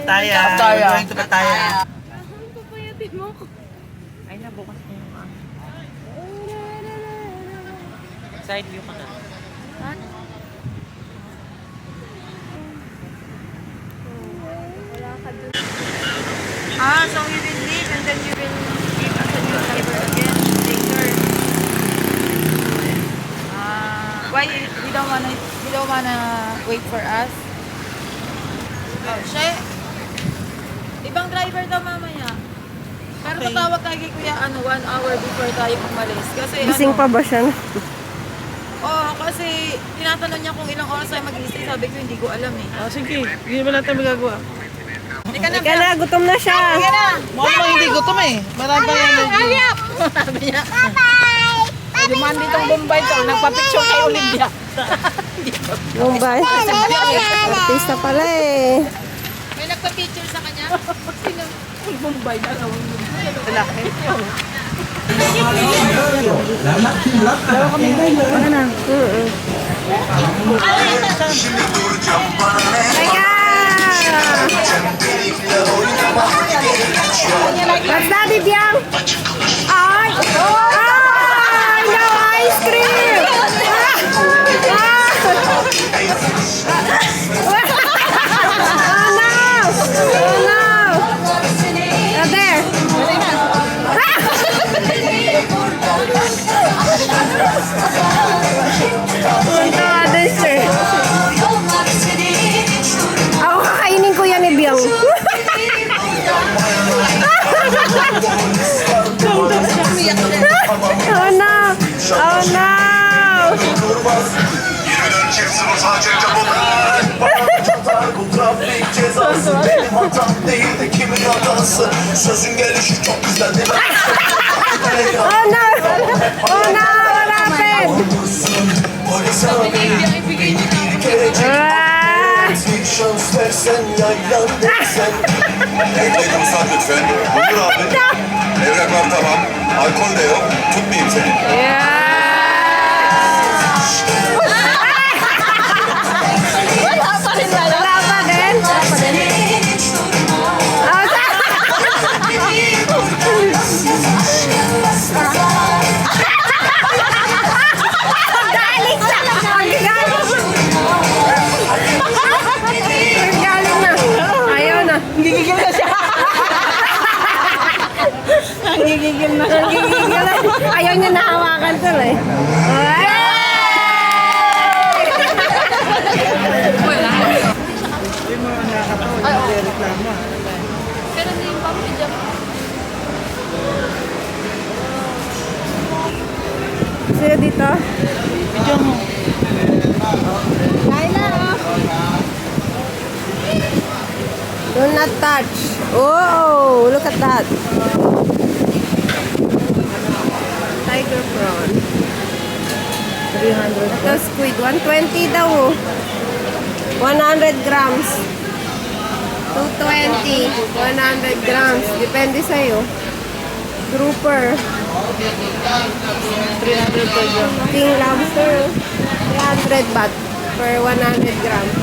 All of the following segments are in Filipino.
Pattaya. We're going to Pattaya. Papayatin mo ko. Ay, nabukas na yung side view ka na. Wala ka dun. So we will leave and then you will give us a new driver again later. Why we don't wanna wait for us? Oh, siya. Ibang driver daw mamaya. Pero Okay. tatawag tayo kay Kuya 1 hour before tayo umalis. Kasi Gising pa ba siya? kasi tinatanong niya kung ilang oras tayo mag-stay. Sabi ko hindi ko alam eh. Sige, hindi naman natin magagawa. Hindi ka na Ika na, gutom na siya. Mukhang hindi gutom eh. Marami pa yan. Sabi niya. Dumaan ditong Bombay to. Nagpa-picture kay Olivia. Mumbai. Artista pala eh. May nagpa-picture sa kanya. Sino? Bombay na lang. Laki. What's that, Bibiang? Ay! Ay! No ice cream! Oh no! Oh no! Oh, there! Punta ka din, sir. Ako kakainin ko yan, Bibiang. Oh no! Oh no! Çiftsin sadece bunlar. Bu trafik cezası benim hatam değil de kimin hatası. Sözün gelişi çok güzel değil mi? Oh no! Oh no! What happened? Polis abi beni bir kere Ah! bir şans versen yaylan dersen. Evde ruhsat lütfen. Buyur abi. Evraklar tamam. Alkol de yok. Tutmayayım seni. Yeah! Wala pa din? Galing siya! Galing na! Ayaw na! Gigigil na siya. Gigigil na. Nagigigil na. Ayaw niya nahawakan tuloy. Ay! Yung mga nakakatawa, hindi reklamo. Pero hindi yung papi dyan. Sino dito? Medyo mo. Laila, oh. Do not touch. Oh, look at that. Tiger prawn. 300. Ito squid. 120 daw. 100 grams. 220. 100 grams. Depende sa'yo. Grouper. 300 peso. King lobster. 300 baht per 100 grams.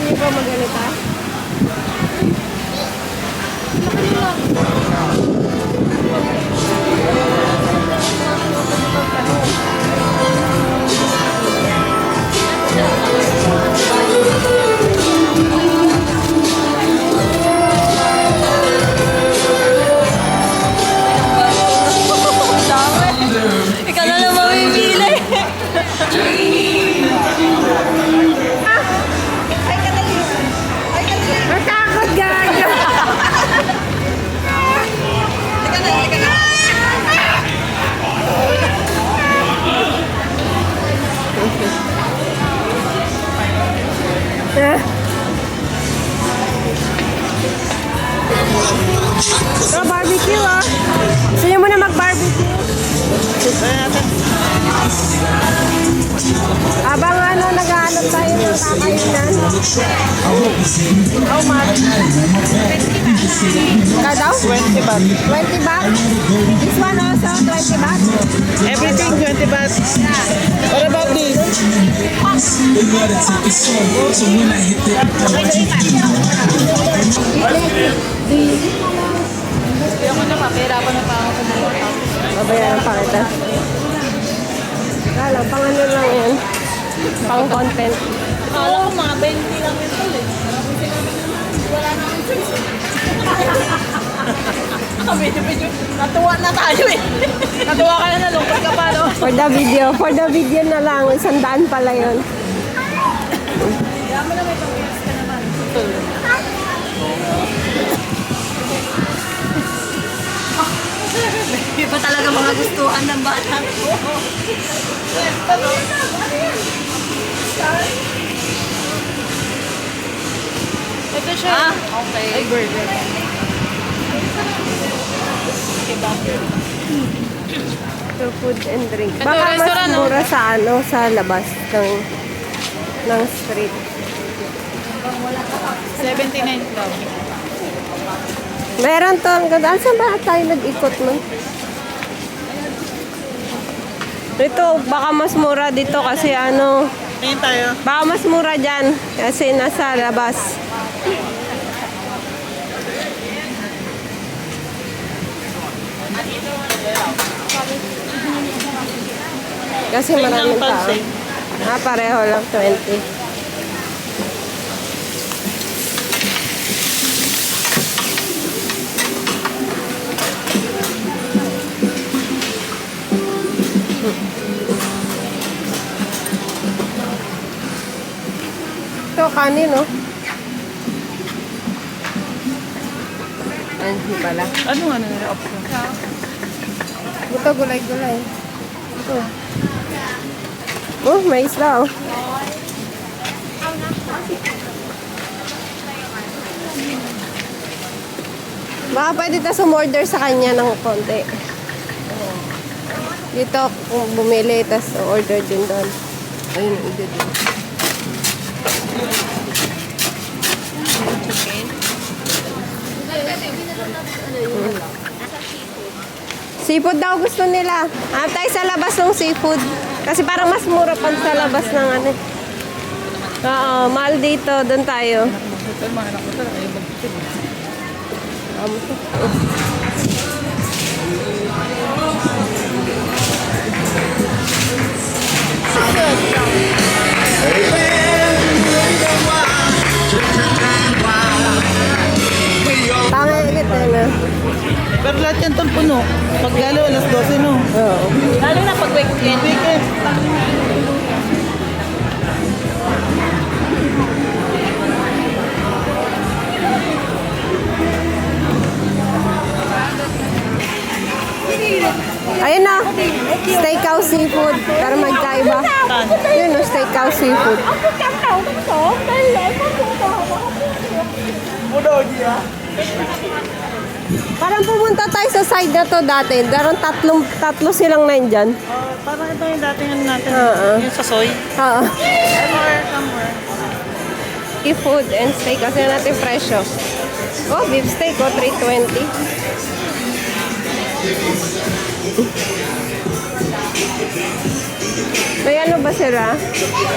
Hindi ba maganita? Ikaw na lang mamimili. Matakot gago! Ito, barbecue ah. Gusto niyo muna mag-barbecue? Kaya natin. Abang ano, nag-aanap tayo ng kakainan. How much? Kadaw? 20 baht. 20 baht? This one also 20 baht? Everything 20 baht. What about this? Babayaran pa kita. Wala, pang ano lang yan. Pang content. Akala ko mga 20 lang ito eh. Wala naman choice. Medyo. Natuwa na tayo eh. Natuwa ka na, nalungkot ka pa, no? For the video na lang. 100 pala yun. Kaya mo na may pang-iwas ka naman. Iba talaga mga gustuhan ng bata ko. Ito siya. Ah, okay. Ay, burger. So, food and drink. Ito, Baka mas restaurant, no? mura sa ano, sa labas ng street. 79 daw. Meron to. Ang ganda. Saan ba tayo nag-ikot nun? Ito, baka mas mura dito kasi ano, Tingin tayo. baka mas mura dyan kasi nasa labas. Kasi maraming tao. Pareho lang 20. Ito, kanin, no? Ano pala? Ano nila option? Ito, gulay-gulay. Ito. Oh, may isla, oh. Baka pwede tayo sumorder sa kanya ng konti. Dito, kung bumili, tapos order din doon. Ayun, order din. Seafood daw gusto nila. Hanap tayo sa labas ng seafood. Kasi parang mas mura pa sa labas ng ano. Oo, mahal dito. Doon tayo. Pangit na. Pero lahat yan itong puno. Pag lalo, alas 12, no? Oo. Lalo na pag weekend. Weekend. Ayun na. Steakhouse seafood. Para magkaiba. Yun no, steakhouse seafood. Parang pumunta tayo sa side na to dati. Darang tatlo silang nandyan. Parang ito yung dating ano natin. Oo. Yung sa soy. Oo. Somewhere. Seafood and steak. Kasi natin presyo. Oh, beef steak. Oh, 320. May ano ba sila?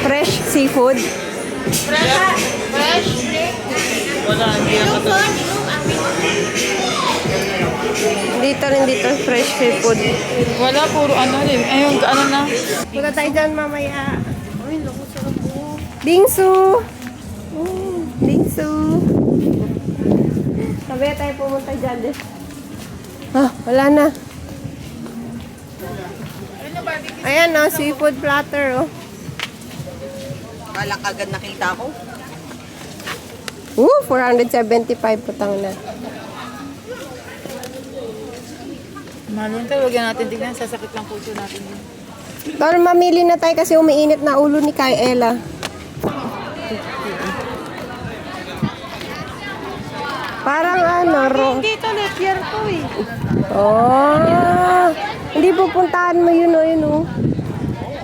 Fresh seafood? Fresh? Wala, hindi yan katulad. Dito fresh seafood. Wala, puro ano rin. Ayun, ano na. Punta tayo dyan mamaya. Uy, naku, sarap po. Bingsu! Bingsu! Sabi tayo pumunta dyan. Ah, wala na. Ayan na, seafood platter, oh. Wala kagad nakita ko. 475 putang na. Mahal yun tayo, huwag yan natin tignan. Sasakit lang puso natin yun. Tol, mamili na tayo kasi umiinit na ulo ni Kay Ella. Parang ano, Dito, left year ko eh. Oh, hindi pupuntahan mo yun, oh, yun, oh.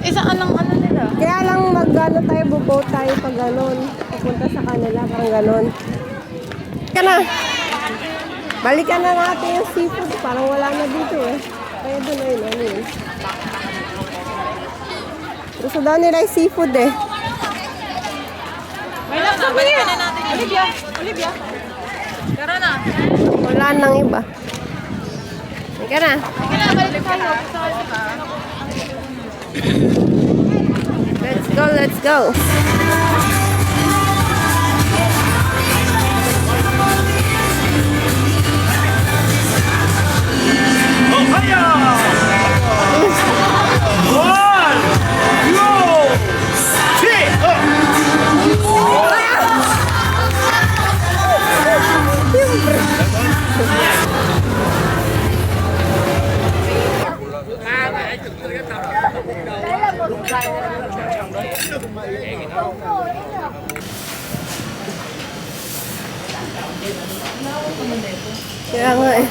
Isang anong ano nila? Kaya lang mag-ano tayo, buboat tayo pag ganon. Pupunta sa kanila, parang ganon. Ka na. Balikan na natin yung seafood. Parang wala na dito eh. Kaya doon ayun, ano yun. Gusto daw nila yung seafood eh. Balikan na natin. Olivia. Olivia. Tara na. Wala nang iba. Halika na. Balik tayo. Let's go, let's go. Kaya nga eh.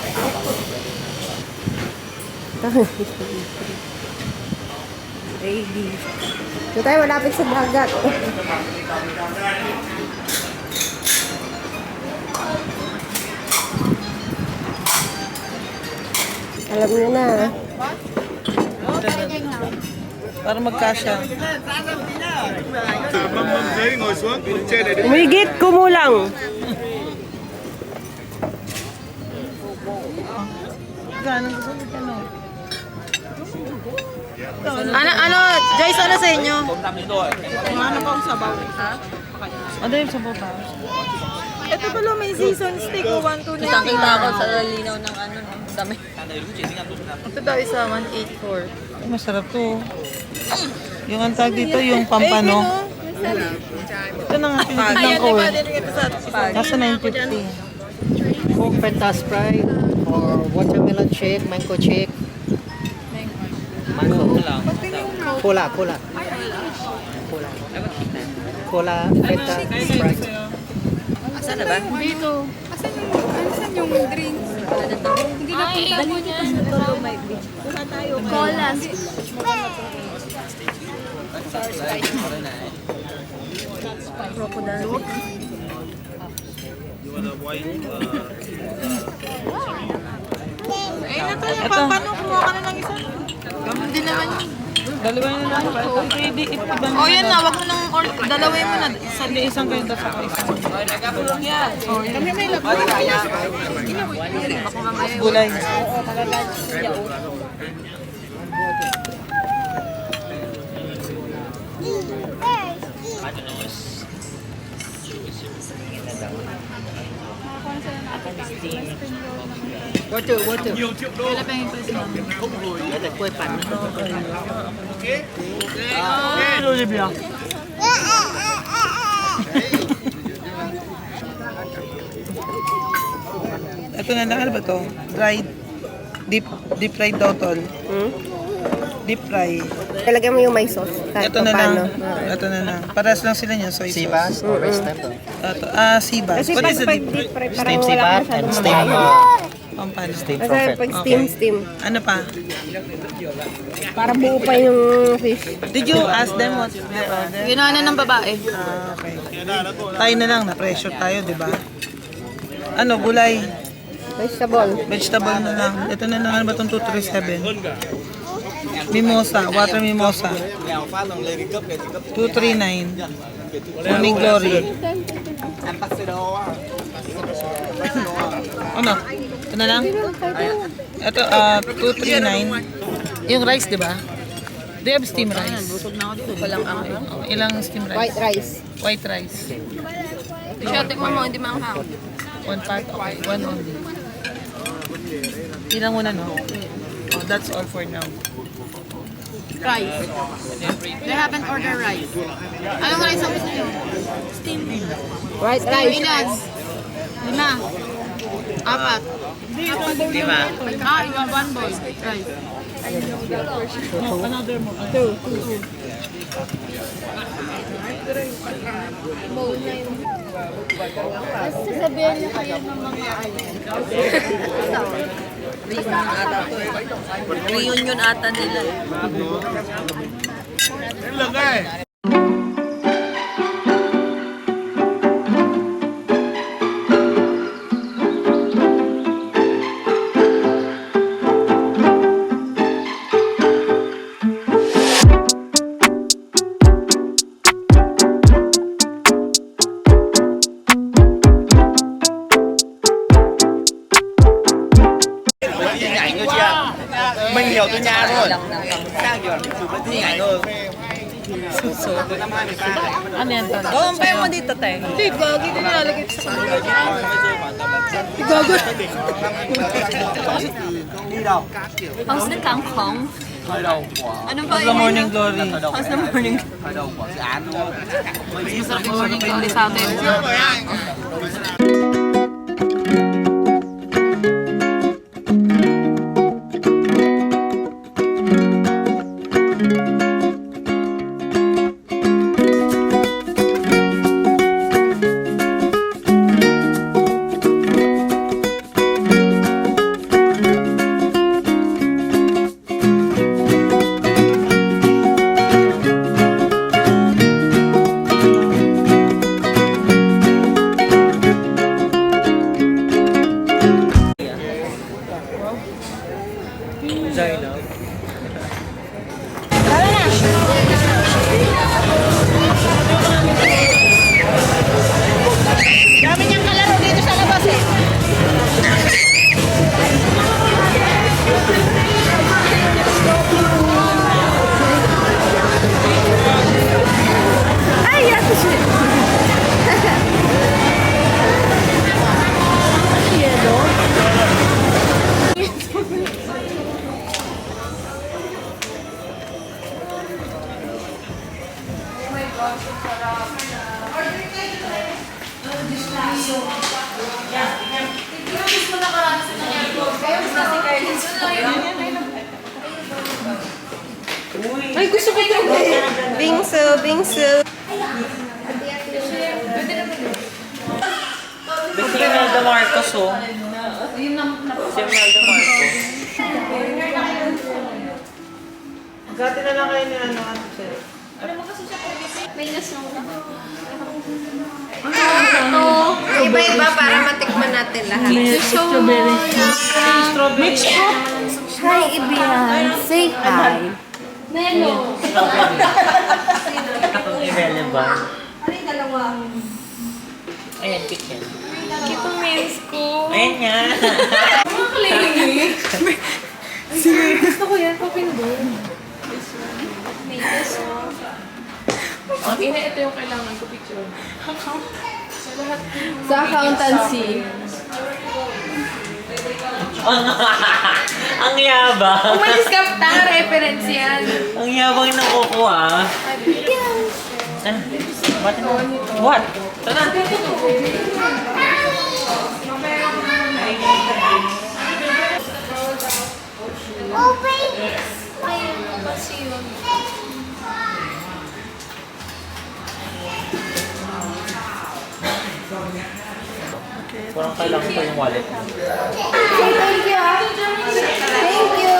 Baby. Ito tayo malapit sa dagat. Alam niyo na. Para magkasya. Umigit, kumulang. Ano, Joyce, ano sa inyo? Ano pa ang sabaw? Ano yung sabaw pa? Ito pala may season steak o 1,290. Kitang-kita ako sa linaw ng ano, no? Dami. Ito daw isa 184. Ay, masarap to. Yung ang tag dito, yung pampano. Ito na nga tinitignan ko eh. Nasa 950. Coke Fanta Sprite or watermelon shake, mango shake. Mango. Cola. Cola. Cola Fanta Sprite. Asan na ba? Dito. Asan yung drinks? Hindi na punta mo dito sa Dolomite Beach. Cola. Crocodile. Nato yung pampano, kumuha ka na ng isa. Gamon din naman yun. Dalawa na lang. Pwede itibang. Oh, yan na, wag mo nang dalawin mo na. Isang kayo sa isa. Gulay. Water. Ada kue pan. Olivia. Ito na lang, ano ba to? Dried. Deep fried daw tol. Deep fry. Talagyan mo yung may sauce. Kahit Ito na lang. paano. Ito na lang. Paras lang sila niya, soy sauce. Sibas or restaurant. Ito, sibas. Kasi What pag is the pag deep? deep fry, parang Steam wala sibat masyadong and steam. Pampano. Steam Kasi prophet. pag Okay. steam. Ano pa? Para buo pa yung fish. Did you ask them what they ordered? Ginawa na ng babae. Okay. Tayo na lang, na-pressure tayo, di ba? Ano, gulay? Vegetable. Vegetable na lang. Ito na lang, ano ba itong 237? Mimosa, water mimosa. 239. Morning glory. Ano? Ito na lang? Ito, 239. Yung rice, di ba? They have steam rice. Walang ang Ilang steam rice? White rice. White rice. Siya, tikman mo, hindi maanghang. One pot, okay. One only. Ilang muna, no? Oh, that's all for now. Rice. They haven't ordered rice. Anong rice ang gusto nyo? Steam. White Steam rice. ilan? 5. 4. 5. Iwan 1 bowl. Rice. Another mo. Sasabihin na kayo ng mga Reunion ata to eh. Reunion ata nila. Mình hiểu từ nhà thôi. Sang kiểu chụp cái thi ảnh thôi. Ano yan, Ton? Oo, payo mo dito, te. Hindi, gagi ko nilalagay sa kanila. How's the kangkong? Ano ba The Morning Glory. How's the morning? Masarap yung morning glory sa atin. Ay, gusto ko ito. Bingsu, bingsu. Si Imelda Marcos, oh. Si Imelda Marcos. Gati na lang kayo ni ano, Chef. Iba-iba para matikman natin lahat. Strawberry. Strawberry. Hi, Ibian. Say hi. Irrelevant. Ayan, chicken. Ito meals ko. Ayan nga. Gusto ko yan, papindol. Ina, ito yung kailangan ko picture. Sa accountancy. Ang yabang. Umalis ka, tanga reference yan. Ang yabang yung nakukuha. What? Tara. Parang kailangan pa yung wallet. Thank you. Thank you.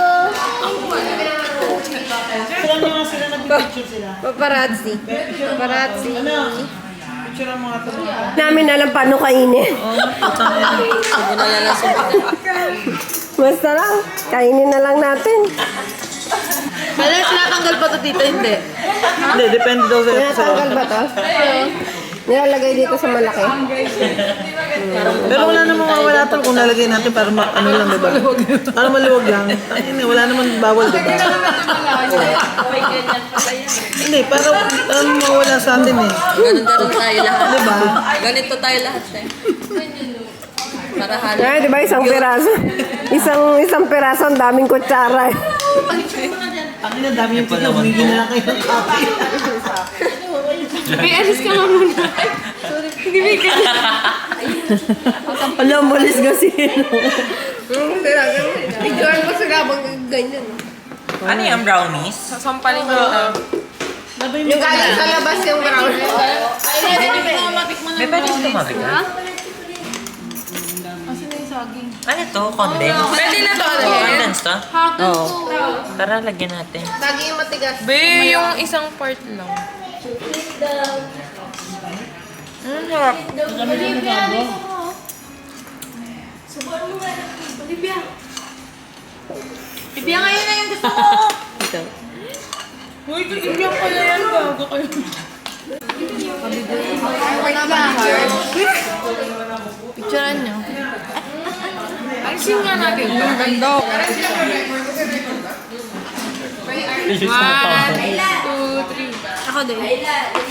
Sila naman sila nag-picture sila. Paparazzi. Paparazzi. Ano? Picture ang mga tabi. Namin alam paano kainin. Sabi na lang sa Basta lang, kainin na lang natin. Kaya tinatanggal pa to dito, hindi. Hindi, depende daw sa Tinatanggal ba to? Nilalagay dito sa malaki. Pero wala namang mawala to kung nalagay natin para ano lang, diba? Para maluwag lang. Hindi, wala naman bawal, diba? Hindi, para mawala sa atin eh. Ganun tayo lahat. Diba? Ganito tayo lahat, eh. Para halos. Ay, di ba isang piraso? Isang piraso, ang daming kutsara. Ang ina, dami yung tigil. Humigil na lang kayo ng copy. May alis ka nga muna. Hindi may ka. Alam, malis kasi. Picturean mo sila habang ganyan. Ano yung brownies? Sasampalin ko ito. Yung galing sa labas yung brown. May pwede ito mabigat? Ano to? Condense? Pwede na to. Condense to? Oo. Tara, lagyan natin. Lagi yung matigas. Be, yung isang part lang. Sarap. Ibigay ngayon na yung gusto ko. Ito. Uy, ibigay pala yan. Bago kayo. Picturean nyo. Alisin nga natin. Ang ganda. 1, 2, 3. Ako din.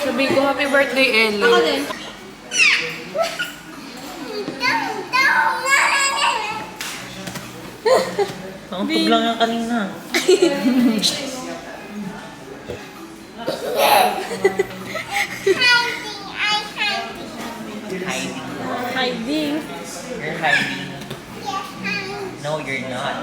Sabi ko, happy birthday, Ellie. Ako din. Nakapag lang yan kanina. Hiding. You're hiding. No, you're not.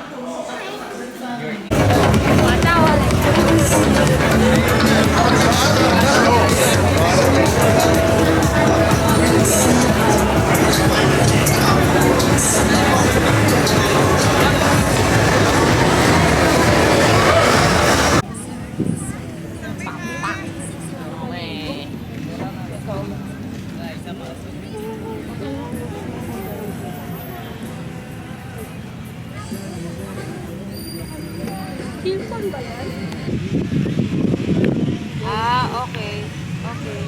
Okay. Okay.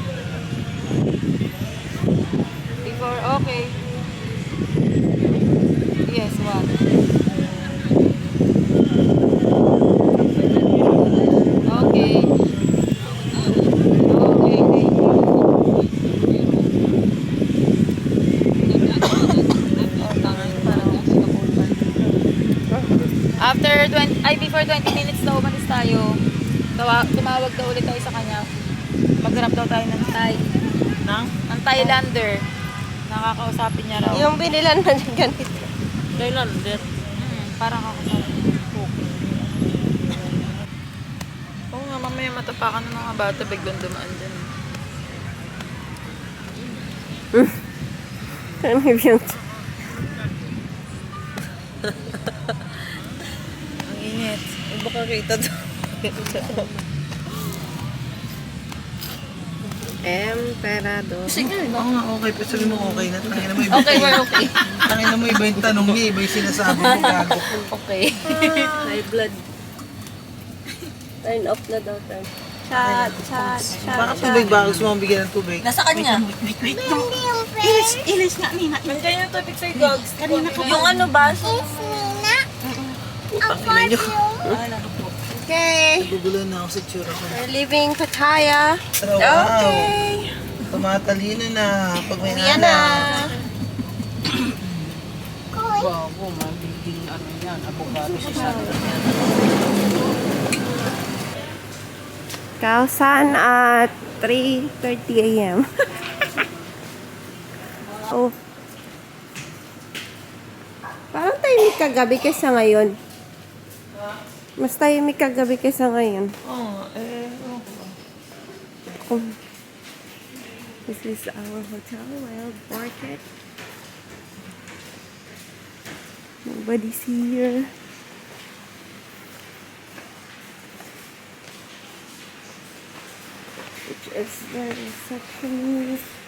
Before, okay. Yes, what? Okay. Okay, thank you. After 20, before 20 minutes daw umalis tayo. Tumawag daw ulit tayo sa kanya. Mag-grab daw tayo ng Thai. Ng Thailander. Nakakausapin niya raw. Yung binilan na ganito. Thailander? Parang kakausapin niya. Okay. Oo nga, mamaya matapakan ng mga bata. Biglang dumaan dyan. Ano yun? Ang init. Iba ka kita doon. Emperador. Oo nga, okay. Pero sabi mo okay na. Tangina mo iba. Okay, we're okay. Tangina mo iba yung tanong niya, iba yung sinasabi mo. Gago. Okay. High blood. Turn off na daw, turn. Chat. Baka tubig ba? Gusto mo bigyan ng tubig? Nasa kanya. Nandiyan yung topic sa'yo, dogs. Yung ano ba? Tangina nyo. Okay. Nagugulo na ako sa tsura ko. We're leaving Pattaya. Pero wow. Tumatalino na. Pag may Yan na. Bago, mabiging ano yan, abogado si Sandra. Kausan at 3:30 a.m. Oh. Parang tahimik kagabi kaysa ngayon. Mas tahimik kagabi kaysa ngayon. Oo, Oh. This is our hotel, Wild Orchid. Nobody's here. Which is the receptionist.